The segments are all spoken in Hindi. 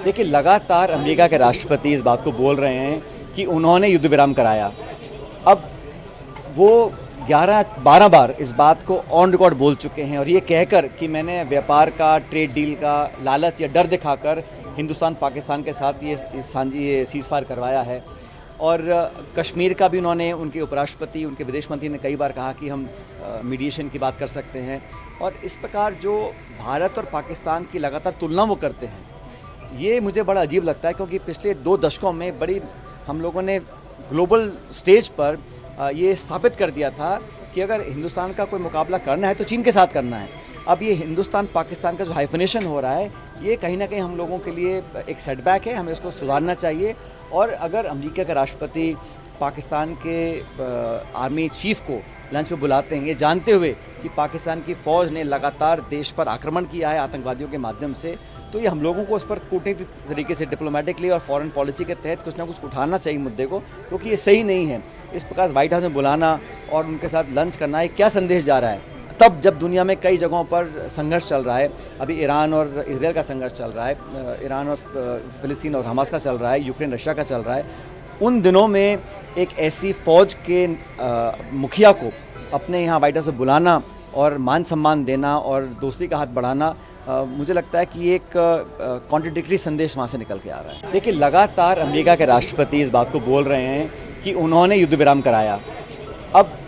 देखिए, लगातार अमेरिका के राष्ट्रपति इस बात को बोल रहे हैं कि उन्होंने युद्ध विराम कराया। अब वो 11-12 बार इस बात को ऑन रिकॉर्ड बोल चुके हैं और ये कहकर कि मैंने व्यापार का, ट्रेड डील का लालच या डर दिखाकर हिंदुस्तान पाकिस्तान के साथ ये सीज़फायर करवाया है। और कश्मीर का भी उन्होंने, उनके उपराष्ट्रपति, उनके विदेश मंत्री ने कई बार कहा कि हम मीडिएशन की बात कर सकते हैं। और इस प्रकार जो भारत और पाकिस्तान की लगातार तुलना वो करते हैं, ये मुझे बड़ा अजीब लगता है, क्योंकि पिछले 2 दशकों में बड़ी हम लोगों ने ग्लोबल स्टेज पर ये स्थापित कर दिया था कि अगर हिंदुस्तान का कोई मुकाबला करना है तो चीन के साथ करना है। अब ये हिंदुस्तान पाकिस्तान का जो हाइफनेशन हो रहा है, ये कहीं ना कहीं हम लोगों के लिए एक सेटबैक है, हमें उसको सुधारना चाहिए। और अगर अमेरिका के राष्ट्रपति पाकिस्तान के आर्मी चीफ को लंच पे बुलाते हैं, ये जानते हुए कि पाकिस्तान की फ़ौज ने लगातार देश पर आक्रमण किया है आतंकवादियों के माध्यम से, तो ये हम लोगों को उस पर कूटनीतिक तरीके से, डिप्लोमेटिकली और फॉरेन पॉलिसी के तहत कुछ ना कुछ उठाना चाहिए मुद्दे को, क्योंकि ये सही नहीं है। इस प्रकार व्हाइट हाउस में बुलाना और उनके साथ लंच करना, ये क्या संदेश जा रहा है? तब जब दुनिया में कई जगहों पर संघर्ष चल रहा है, अभी ईरान और इजराइल का संघर्ष चल रहा है, ईरान और फ़िलिस्तीन और हमास का चल रहा है, यूक्रेन रशिया का चल रहा है, उन दिनों में एक ऐसी फ़ौज के मुखिया को अपने यहाँ व्हाइट हाउस से बुलाना और मान सम्मान देना और दोस्ती का हाथ बढ़ाना, मुझे लगता है कि एक कॉन्ट्रडिक्टरी संदेश वहाँ से निकल के आ रहा है। देखिए, लगातार अमेरिका के राष्ट्रपति इस बात को बोल रहे हैं कि उन्होंने युद्ध विराम कराया। अब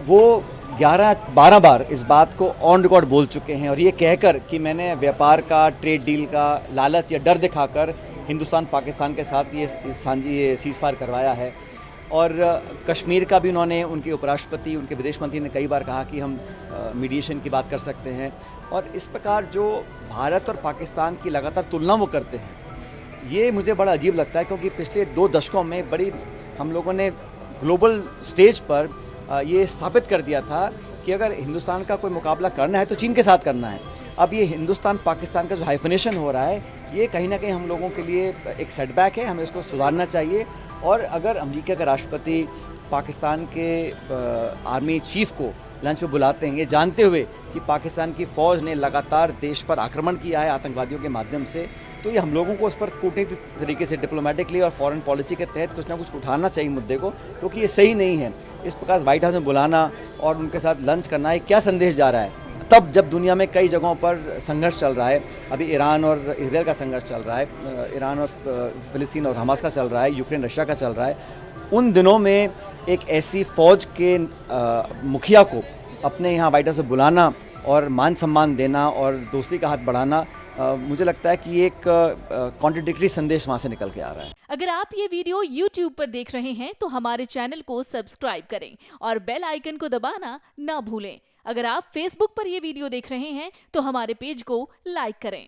वो 11-12 बार इस बात को ऑन रिकॉर्ड बोल चुके हैं और ये कहकर कि मैंने व्यापार का, ट्रेड डील का लालच या डर दिखाकर हिंदुस्तान पाकिस्तान के साथ ये सीज़फायर करवाया है। और कश्मीर का भी उन्होंने, उनके उपराष्ट्रपति, उनके विदेश मंत्री ने कई बार कहा कि हम मीडिएशन की बात कर सकते हैं। और इस प्रकार जो भारत और पाकिस्तान की लगातार तुलना वो करते हैं, ये मुझे बड़ा अजीब लगता है, क्योंकि पिछले 2 दशकों में बड़ी हम लोगों ने ग्लोबल स्टेज पर ये स्थापित कर दिया था कि अगर हिंदुस्तान का कोई मुकाबला करना है तो चीन के साथ करना है। अब ये हिंदुस्तान पाकिस्तान का जो हाइफनेशन हो रहा है, ये कहीं ना कहीं हम लोगों के लिए एक सेटबैक है, हमें उसको सुधारना चाहिए। और अगर अमेरिका के राष्ट्रपति पाकिस्तान के आर्मी चीफ को लंच पे बुलाते हैं, ये जानते हुए कि पाकिस्तान की फ़ौज ने लगातार देश पर आक्रमण किया है आतंकवादियों के माध्यम से, तो ये हम लोगों को उस पर कूटनीतिक तरीके से, डिप्लोमेटिकली और फॉरेन पॉलिसी के तहत कुछ ना कुछ उठाना चाहिए मुद्दे को, क्योंकि ये सही नहीं है। इस प्रकार व्हाइट हाउस में बुलाना और उनके साथ लंच करना, ये क्या संदेश जा रहा है? तब जब दुनिया में कई जगहों पर संघर्ष चल रहा है, अभी ईरान और इजराइल का संघर्ष चल रहा है, ईरान और फ़िलिस्तीन और हमास का चल रहा है, यूक्रेन रशिया का चल रहा है, उन दिनों में एक ऐसी फ़ौज के मुखिया को अपने यहाँ व्हाइट हाउस से बुलाना और मान सम्मान देना और दोस्ती का हाथ बढ़ाना, मुझे लगता है कि एक कॉन्ट्रडिक्टरी संदेश वहाँ से निकल के आ रहा है। अगर आप ये वीडियो YouTube पर देख रहे हैं तो हमारे चैनल को सब्सक्राइब करें और बेल आइकन को दबाना ना भूलें। अगर आप Facebook पर ये वीडियो देख रहे हैं तो हमारे पेज को लाइक करें।